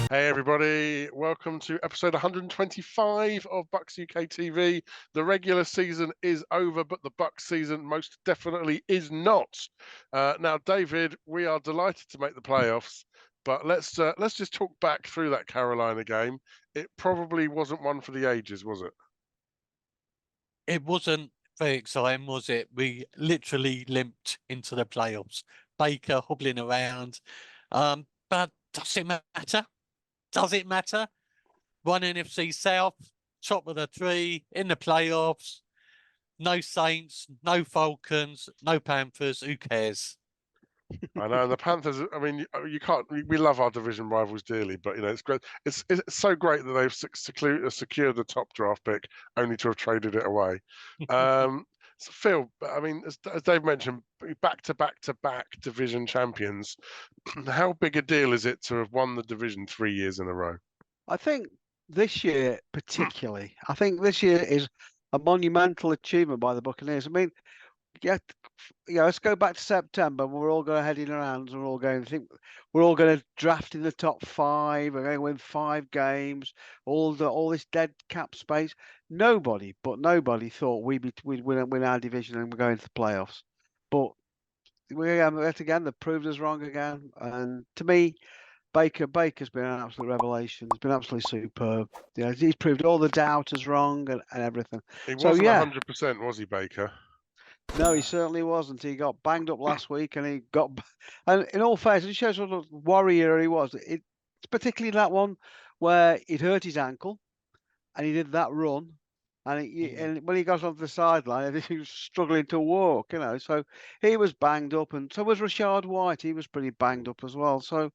Hey everybody, welcome to episode 125 of Bucs UK TV. The regular season is over, but the Bucs season most definitely is not. Now, David, we are delighted to make the playoffs, but let's just talk back through that Carolina game. It probably wasn't one for the ages, was it? It wasn't very exciting, was it? We literally limped into the playoffs. Baker hobbling around. But does it matter? Does it matter? One NFC South, top of the three, in the playoffs. No Saints, no Falcons, no Panthers. Who cares? I know, and the Panthers. I mean, you can't. We love our division rivals dearly, but it's great. It's so great that they've secured the top draft pick, only to have traded it away. So Phil, I mean, as Dave mentioned, back to back to back division champions. How big a deal is it to have won the division 3 years in a row? I think this year, particularly, I think this year is a monumental achievement by the Buccaneers. I mean, yeah, let's go back to September. We're all going to head in our hands. We're all going to think we're all going to draft in the top five. We're going to win 5 games. All this dead cap space. Nobody thought we'd win our division and we're going to the playoffs. But yet again, they've proved us wrong again. And to me, Baker's been an absolute revelation. He's been absolutely superb. He's proved all the doubters wrong and everything. He So wasn't yeah, 100%, was he, Baker? no, he certainly wasn't. He got banged up last week, and and in all fairness, it shows what a warrior he was. It's particularly that one where he'd hurt his ankle, and he did that run, and when he got onto the sideline, I think he was struggling to walk. So he was banged up, and so was Rashad White. He was pretty banged up as well. So,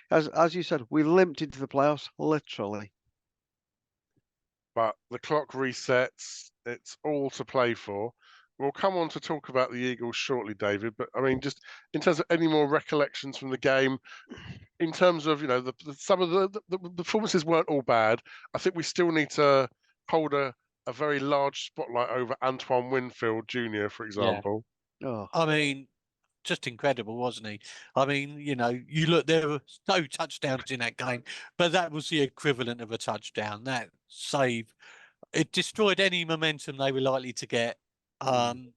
as you said, we limped into the playoffs literally. But the clock resets. It's all to play for. We'll come on to talk about the Eagles shortly, David. But I mean, just in terms of any more recollections from the game, in terms of some of the performances weren't all bad. I think we still need to hold a very large spotlight over Antoine Winfield Jr., for Yeah. example. Oh, I mean, just incredible, wasn't he? I mean, you look, there were no touchdowns in that game, but that was the equivalent of a touchdown. That save, it destroyed any momentum they were likely to get. And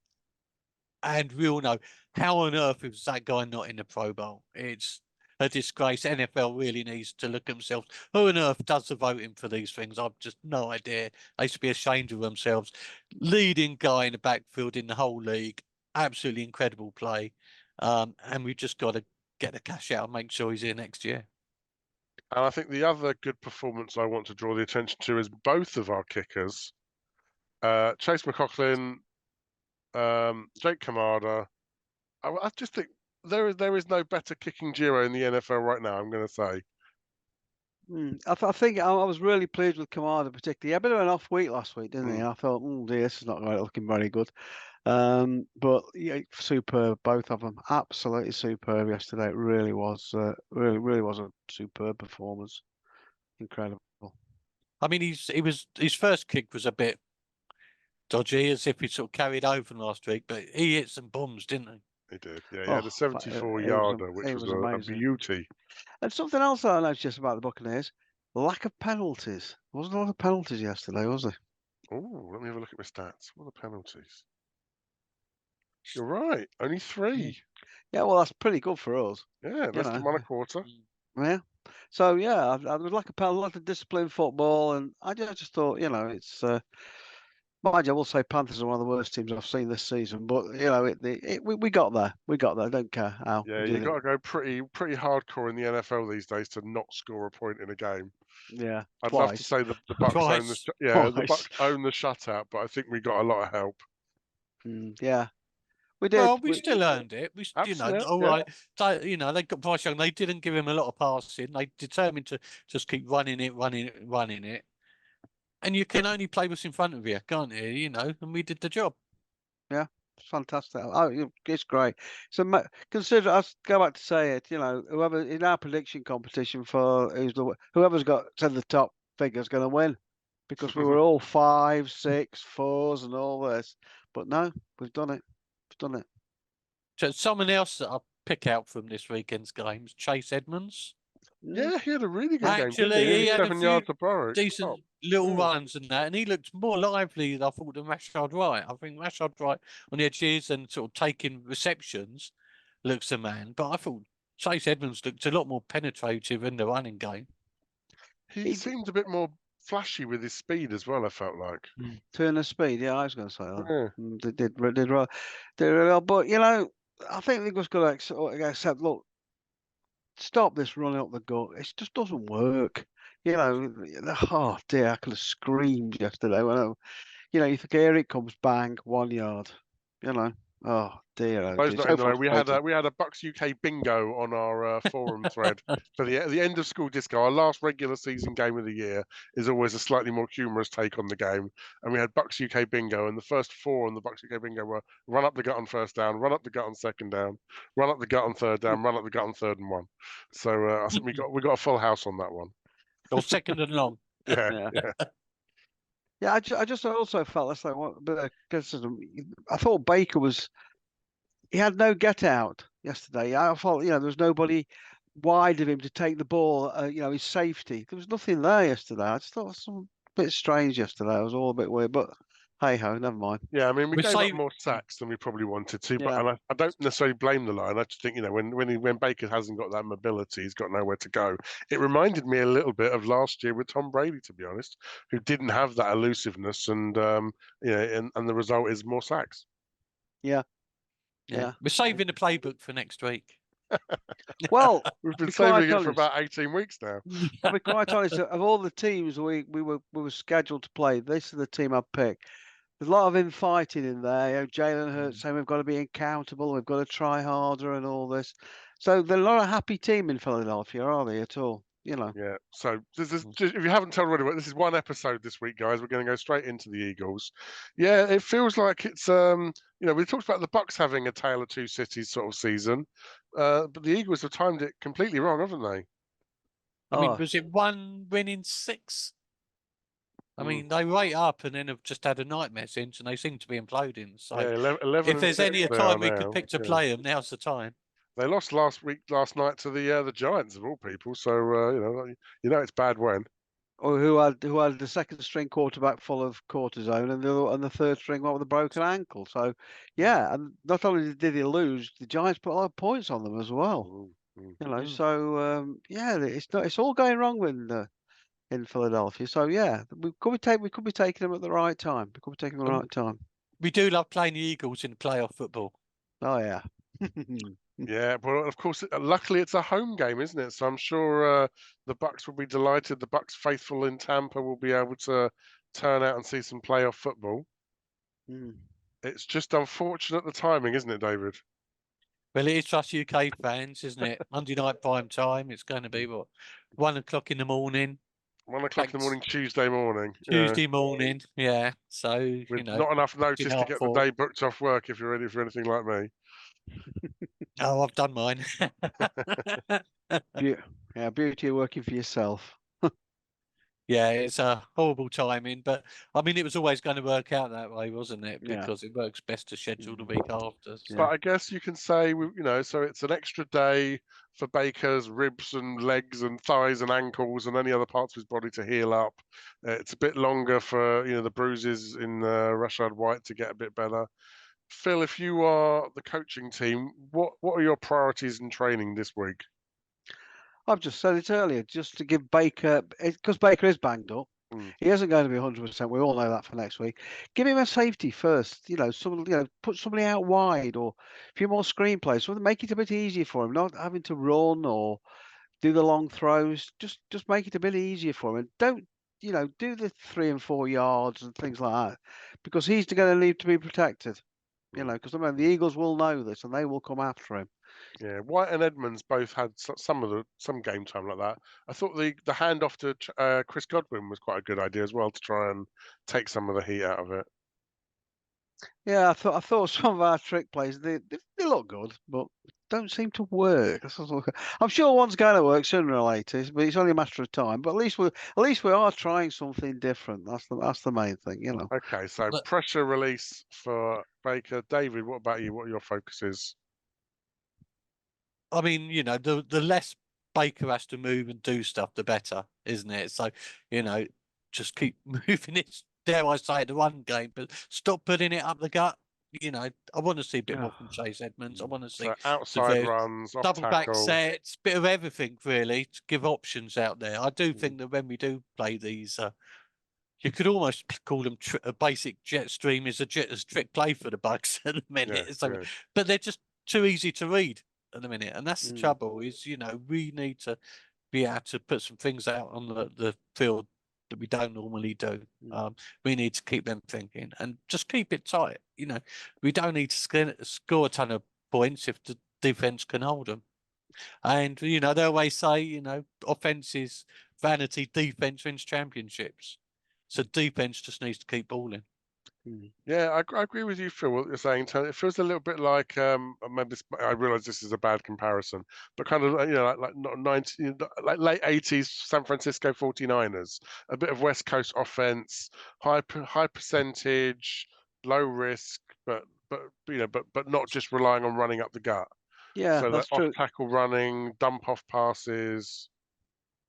we all know, how on earth was that guy not in the Pro Bowl? It's a disgrace. NFL really needs to look at themselves. Who on earth does the voting for these things? I've just no idea. They should be ashamed of themselves. Leading guy in the backfield in the whole league. Absolutely incredible play. And we've just got to get the cash out and make sure he's here next year. And I think the other good performance I want to draw the attention to is both of our kickers, Chase McLaughlin, Jake Kamada. I just think there is no better kicking duo in the NFL right now, I'm going to say. I think I was really pleased with Kamada particularly. He had a bit of an off week last week, didn't he? I thought, dear, this is not looking very good. But yeah, superb, both of them, absolutely superb yesterday. It really was, really was a superb performance. Incredible. I mean, his first kick was a bit dodgy, as if he sort of carried over from last week, but he hit some bombs, didn't he? He did. Yeah, he had a 74-yarder, which was a beauty. And something else I noticed just about the Buccaneers, lack of penalties. There wasn't a lot of penalties yesterday, was there? Oh, let me have a look at my stats. What are the penalties? You're right, only 3. Yeah, well, that's pretty good for us. Yeah, less than 1 a quarter. Yeah. So yeah, I would like a lot of disciplined football, and I just thought, it's. Mind you, I will say Panthers are one of the worst teams I've seen this season, but we got there. We got there. I don't care how. Yeah, you got to go pretty hardcore in the NFL these days to not score a point in a game. Yeah, I'd love to say the Bucs own the Bucs own the shutout, but I think we got a lot of help. Yeah, we did. Well, we still earned it. We, all right. They got Bryce Young. They didn't give him a lot of passing. They determined to just keep running it. And you can only play what's in front of you, can't you? And we did the job. Yeah, it's fantastic. Oh, it's great. So consider us. Go back to say it. Whoever in our prediction competition for whoever's got to the top figure is going to win, because we were all 5, 6, 4s and all this. But no, we've done it. We've done it. So someone else that I'll pick out from this weekend's games, Chase Edmonds. Yeah, he had a really good game, didn't Actually, he? he had a 7 few yards to Burrow. decent little runs and that, and he looked more lively than I thought than Rashard Wright. I think Rashard Wright on the edges and sort of taking receptions looks a man, but I thought Chase Edmonds looked a lot more penetrative in the running game. He seemed a bit more flashy with his speed as well, I felt like. Turner speed, yeah, I was going to say that. Yeah. They did really well, but you know, I think they just got to accept. Look, stop this running up the gut. It just doesn't work. You know, oh dear, I could have screamed yesterday when you know, you think here it comes, bang, 1 yard. You know, oh dear, oh Those dear. not So in the know, we had frustrating. a Bucs UK bingo on our forum thread for the end of school disco. Our last regular season game of the year is always a slightly more humorous take on the game, and we had Bucs UK bingo, and the first 4 on the Bucs UK bingo were run up the gut on first down, run up the gut on second down, run up the gut on third down, run up the gut on 3rd and 1. So I think we got a full house on that one. Or second and long. Yeah. Yeah, I just also felt that's like what bit of criticism. I thought Baker he had no get out yesterday. I thought, you know, there was nobody wide of him to take the ball, you know, his safety. There was nothing there yesterday. I just thought it was a bit strange yesterday. It was all a bit weird, but hey ho, never mind. Yeah, I mean, we We gave say- up more sacks than we probably wanted to, but Yeah. and I don't necessarily blame the line. I just think, you know, when Baker hasn't got that mobility, he's got nowhere to go. It reminded me a little bit of last year with Tom Brady, to be honest, who didn't have that elusiveness, and you know, and the result is more sacks. Yeah. We're saving the playbook for next week. Well, We've been be quite saving it for honest. about 18 weeks now. I'll be quite honest. Of all the teams we were scheduled to play, this is the team I'd pick. There's a lot of infighting in there. You know, Jalen Hurts saying we've got to be accountable, we've got to try harder, and all this. So they're not a happy team in Philadelphia, are they at all? You know. Yeah. So if you haven't told already, this is one episode this week, guys. We're going to go straight into the Eagles. Yeah, it feels like it's you know, we talked about the Bucs having a tale of two cities sort of season, but the Eagles have timed it completely wrong, haven't they? I mean, was it 1 win in 6? I mean, they rate up and then have just had a nightmare since, and they seem to be imploding. So, yeah, 11 if there's any time we could pick to play them, now's the time. They lost last night to the Giants of all people. So you know it's bad when. Or who had the second string quarterback full of cortisone and the third string one with a broken ankle. So yeah, and not only did he lose, the Giants put a lot of points on them as well. You know, so yeah, it's all going wrong in Philadelphia. So yeah, we could be taking them at the right time. We could be taking them at the right time. We do love playing the Eagles in playoff football. Oh yeah. Yeah, but of course, luckily it's a home game, isn't it? So I'm sure the Bucs will be delighted. The Bucs faithful in Tampa will be able to turn out and see some playoff football. It's just unfortunate the timing, isn't it, David? Well, it is us UK fans, isn't it? Monday night prime time. It's going to be what, 1 o'clock in the morning. 1 o'clock in the morning, Tuesday morning. Tuesday morning, yeah. So with you know, not enough notice to get the 4. day booked off work if you're ready for anything like me. Oh, I've done mine. Yeah, beauty of working for yourself. Yeah, it's a horrible timing, but I mean, it was always going to work out that way, wasn't it? Yeah. Because it works best to schedule the week after. So. But I guess you can say, so it's an extra day for Baker's ribs and legs and thighs and ankles and any other parts of his body to heal up. It's a bit longer for, the bruises in Rashard White to get a bit better. Phil, if you are the coaching team, what are your priorities in training this week? I've just said it earlier, just to give Baker, because Baker is banged up. He isn't going to be 100%. We all know that for next week. Give him a safety first. Put somebody out wide or a few more screenplays. So make it a bit easier for him, not having to run or do the long throws. Just make it a bit easier for him. And don't, do the 3 and 4 yards and things like that, because he's going to need to be protected. Because the Eagles will know this and they will come after him. Yeah, White and Edmonds both had some game time like that. I thought the handoff to Chris Godwin was quite a good idea as well to try and take some of the heat out of it. Yeah, I thought some of our trick plays they look good, but don't seem to work. I'm sure one's going to work sooner or later, but it's only a matter of time. But at least we are trying something different. That's the main thing, Okay, so pressure release for Baker. David, what about you? What are your focuses? I mean, the less Baker has to move and do stuff, the better, isn't it? So, just keep moving it, dare I say, the run game, but stop putting it up the gut. I want to see a bit more from Chase Edmonds. I want to see So the outside various runs, off double back tackle. sets, bit of everything really to give options out there. I do think that when we do play these, you could almost call them a basic jet stream is a trick play for the Bucs at the minute. Yeah, So, yeah. but they're just too easy to read at the minute, and that's the trouble. Is we need to be able to put some things out on the field that we don't normally do. We need to keep them thinking and just keep it tight. We don't need to score a ton of points if the defense can hold them. And they always say, offense is vanity, defense wins championships. So defense just needs to keep balling. Yeah, I agree with you, Phil. What you're saying, Tony. It feels a little bit like maybe I realise this is a bad comparison, but kind of like not 90, like late 80s San Francisco 49ers, a bit of West Coast offense, high percentage, low risk, but not just relying on running up the gut. Yeah, So that's that off true. tackle running, dump off passes.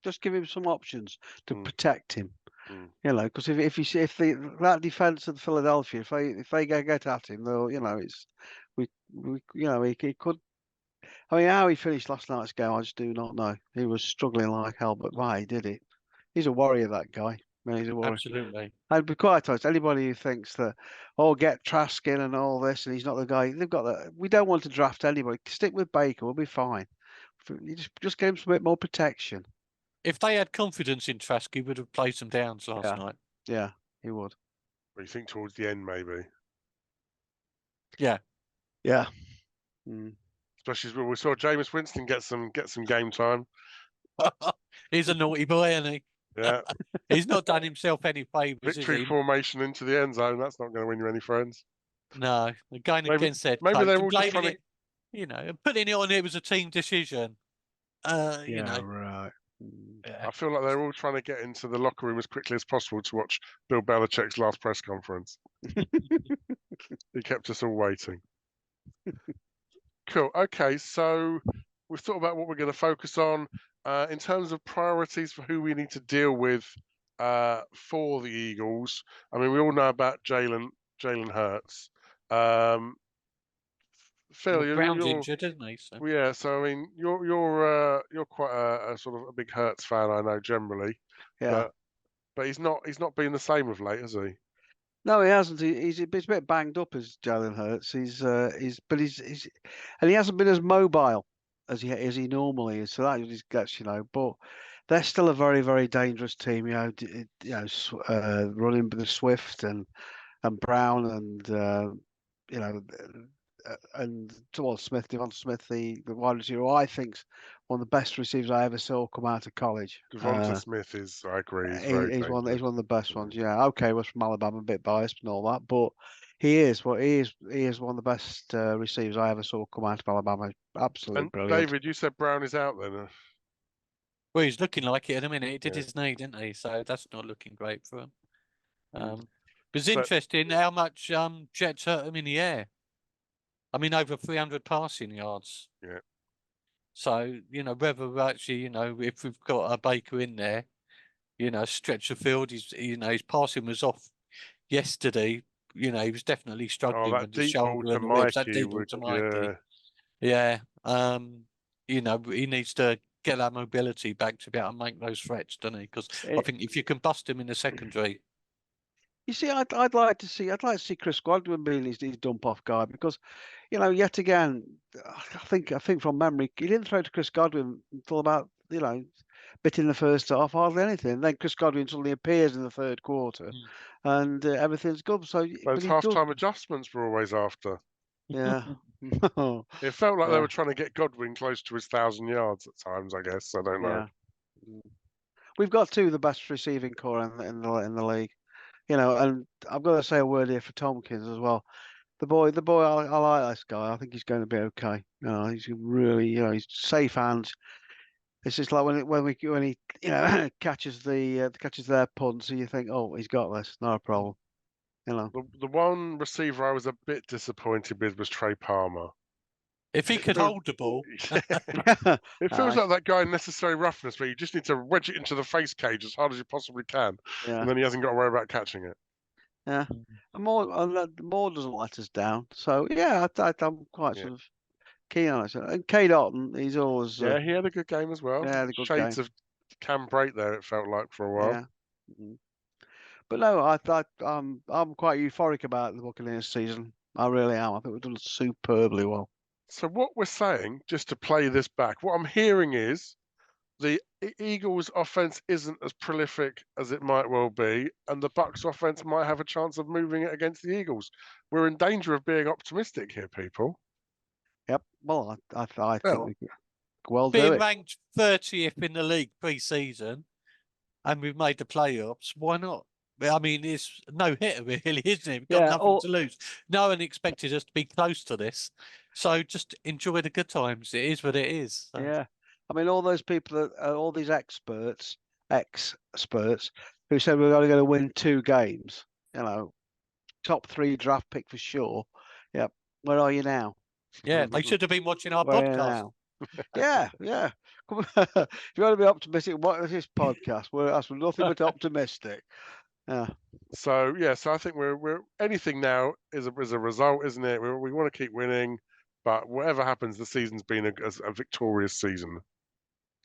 Just give him some options to Mm. protect him. Mm. Because if that defense of Philadelphia, if they get at him, they'll he could. I mean, how he finished last night's game, I just do not know. He was struggling like hell, but why he did it? He's a warrior, that guy. Man, he's a warrior. Absolutely. I'd be quite honest. Anybody who thinks that, get Trask in and all this, and he's not the guy, they've got that. We don't want to draft anybody. Stick with Baker. We'll be fine. You just give him some bit more protection. If they had confidence in Trask, he would have played some downs last night. Yeah, he would. But you think towards the end, maybe. Yeah. Yeah. Especially when we saw Jameis Winston get some game time. He's a naughty boy, isn't he? Yeah. He's not done himself any favours, Victory formation into the end zone. That's not going to win you any friends. No, going against their maybe coach, they're all just trying to, putting it on it was a team decision. Right. Yeah. I feel like they're all trying to get into the locker room as quickly as possible to watch Bill Belichick's last press conference. He kept us all waiting. Cool. Okay, so we've thought about what we're going to focus on in terms of priorities for who we need to deal with for the Eagles. I mean, we all know about Jalen Hurts. Phil, Brown's injured, isn't he? So. Yeah, so I mean, you're quite a sort of a big Hurts fan, I know generally. Yeah. But he's not been the same of late, has he? No, he hasn't. He's a bit banged up as Jalen Hurts. He's and he hasn't been as mobile as he normally is. So that just gets, but they're still a very, very dangerous team. Running with the Swift and Brown and and Devon Smith, the wide receiver, who I think's one of the best receivers I ever saw come out of college. Devonta Smith is, I agree, he's one of the best ones. Yeah, okay, was from Alabama, a bit biased and all that, but he is one of the best receivers I ever saw come out of Alabama. Absolutely brilliant. David, you said Brown is out then. Well, he's looking like it in a minute. He did his knee, didn't he? So that's not looking great for him. But it's interesting how much Jets hurt him in the air. I mean, over 300 passing yards. Yeah. So, whether actually, if we've got a Baker in there, stretch the field, his passing was off yesterday. He was definitely struggling with the shoulder and the ribs. That deep ball to Mikey. Yeah. He needs to get that mobility back to be able to make those threats, doesn't he? Because I think if you can bust him in the secondary. You see, I'd like to see Chris Godwin being his dump off guy because, yet again, I think from memory, he didn't throw to Chris Godwin until about bit in the first half, hardly anything. Then Chris Godwin suddenly appears in the third quarter, and everything's good. So those half-time adjustments were always after. Yeah. It felt like they were trying to get Godwin close to his 1,000 yards at times. I guess I don't know. Yeah. We've got two of the best receiving core in the league. And I've got to say a word here for Tompkins as well. The boy, I like this guy. I think he's going to be okay. He's really, he's safe hands. It's just like when he catches their punts, so you think, oh, he's got this, not a problem. The one receiver I was a bit disappointed with was Trey Palmer. If he could hold the ball, It feels Nice. like that guy in Necessary Roughness, where you just need to wedge it into the face cage as hard as you possibly can, Yeah, and then he hasn't got to worry about catching it. yeah. And more doesn't let us down. So yeah, I'm quite Yeah. sort of keen on it. And Kate Otten, he's always Yeah, he had a good game as well. yeah, had a good Shades game. of Cam Brate there, it felt like, for a while. Yeah. Mhm. But no, I'm quite euphoric about the Buccaneers season. I really am. I think we've done superbly well. So what we're saying, just to play this back, what I'm hearing is the Eagles' offense isn't as prolific as it might well be, and the Bucs' offense might have a chance of moving it against the Eagles. We're in danger of being optimistic here, people. Yep. Well, I think Well, we could well do being it. ranked 30th in the league pre-season, and we've made the playoffs, why not? I mean, it's no hitter, really, isn't it? We've got Yeah, nothing to lose. No one expected us to be close to this. So just enjoy the good times. It is what it is. So. Yeah. I mean, all those people that all these experts who said we're only going to win 2 games, top 3 draft pick for sure. Yep. Where are you now? Yeah, they should have been watching our Where are you podcast. now? Yeah, yeah. Come on. If you want to be optimistic, what is this podcast? We're nothing but optimistic. Yeah. So I think we're anything now is a result, isn't it? We want to keep winning, but whatever happens, the season's been a victorious season.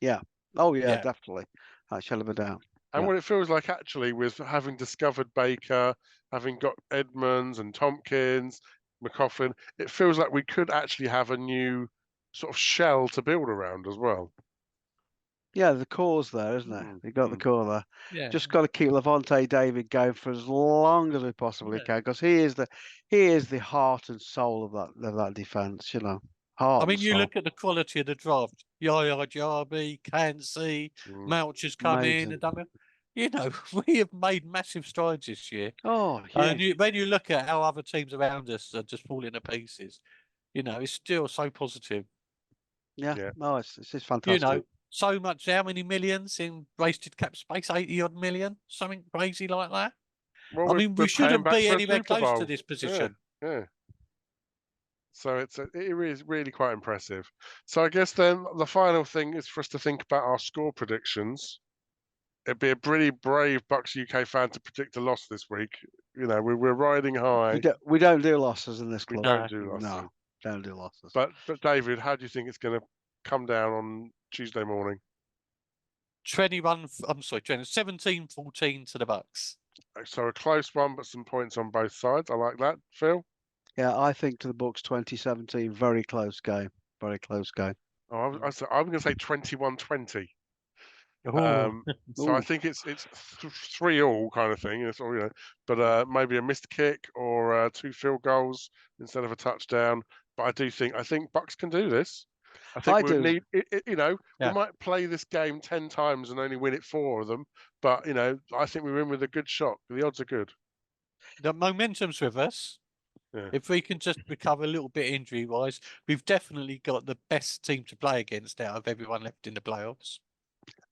Yeah. Oh yeah, Yeah. definitely. I shall have a doubt. And Yeah. what it feels like actually, with having discovered Baker, having got Edmonds and Tompkins, McCoffin, it feels like we could actually have a new sort of shell to build around as well. Yeah, the core's there, isn't it? You got the core there. Yeah. Just got to keep Levante David going for as long as we possibly can, because he is the heart and soul of that defense. Heart I mean, and you soul. look at the quality of the draft. Yaya Jarby, Cansey, Mouch has come in and done it. We have made massive strides this year. Oh yeah. And when you look at how other teams around us are just falling to pieces, it's still so positive. Yeah. Yeah. No, it's just fantastic. So much. How many millions in wasted cap space? 80 odd million, something crazy like that. Well, I mean, we we're paying shouldn't back be for a anywhere Super close to Bowl. this position. Yeah. So it is really quite impressive. So I guess then the final thing is for us to think about our score predictions. It'd be a pretty brave Bucs UK fan to predict a loss this week. We're riding high. We don't do losses in this We club. don't do losses. No, don't do losses. But David, how do you think it's going to come down on Tuesday morning? 17-14 to the Bucs. So a close one, but some points on both sides. I like that, Phil. Yeah, I think to the Bucs 2017, very close game. Very close game. Oh, I'm going to say 21-20. Oh, So I think it's 3-3 kind of thing. But maybe a missed kick or 2 field goals instead of a touchdown. But I think Bucs can do this. I think we need we might play this game 10 times and only win it 4 of them. But I think we win with a good shot. The odds are good. the momentum's with us. Yeah. If we can just recover a little bit injury-wise, we've definitely got the best team to play against out of everyone left in the playoffs.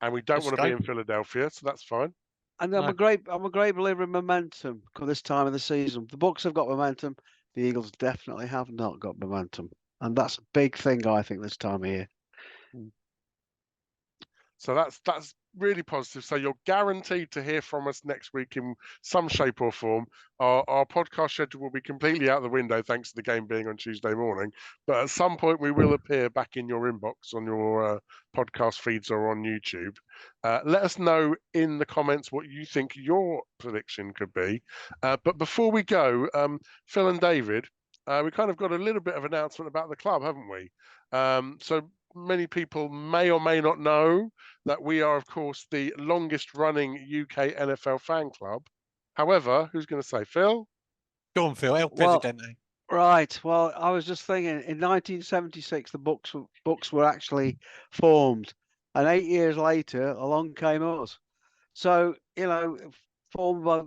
And we don't want to be in Philadelphia, so that's fine. And I'm a great believer in momentum for this time of the season. The Bucs have got momentum. The Eagles definitely have not got momentum, and that's a big thing, I think, this time of year. So that's really positive. So you're guaranteed to hear from us next week in some shape or form. Our podcast schedule will be completely out the window thanks to the game being on Tuesday morning. But at some point we will appear back in your inbox on your podcast feeds or on YouTube. Let us know in the comments what you think your prediction could be. But before we go, Phil and David, we kind of got a little bit of announcement about the club, haven't we? So many people may or may not know that we are, of course, the longest running UK NFL fan club. However, who's going to say, Phil? Go on, Phil, El Presidente. Right. Well, I was just thinking, in 1976, the Bucs were actually formed, and 8 years later, along came us. So, formed by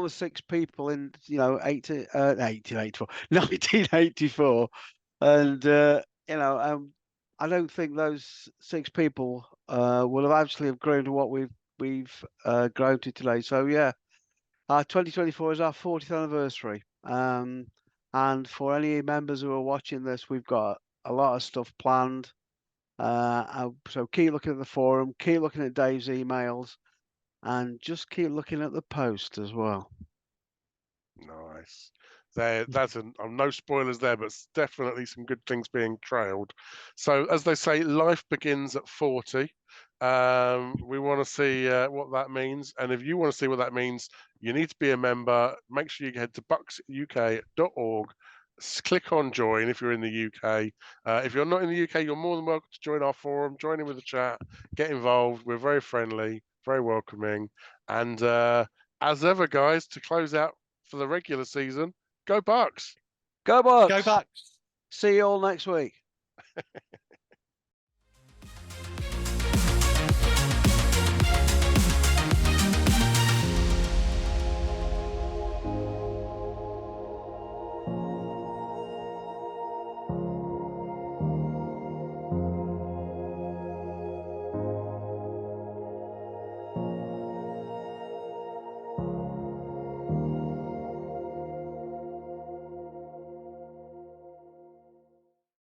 6 people in 1984, and I don't think those 6 people will have actually grown to what we've grown to today. So yeah, 2024 is our 40th anniversary. And for any members who are watching this, we've got a lot of stuff planned. So keep looking at the forum, keep looking at Dave's emails, and just keep looking at the post as well. Nice. That's no spoilers there, but definitely some good things being trailed. So, as they say, life begins at 40. We want to see what that means, and if you want to see what that means, you need to be a member. Make sure you head to bucsuk.org. Click on join if you're in the UK. If you're not in the UK, you're more than welcome to join our forum, join in with the chat, get involved. We're very friendly, very welcoming, and as ever, guys, to close out for the regular season, go Bucs! Go Bucs! Go Bucs! See you all next week.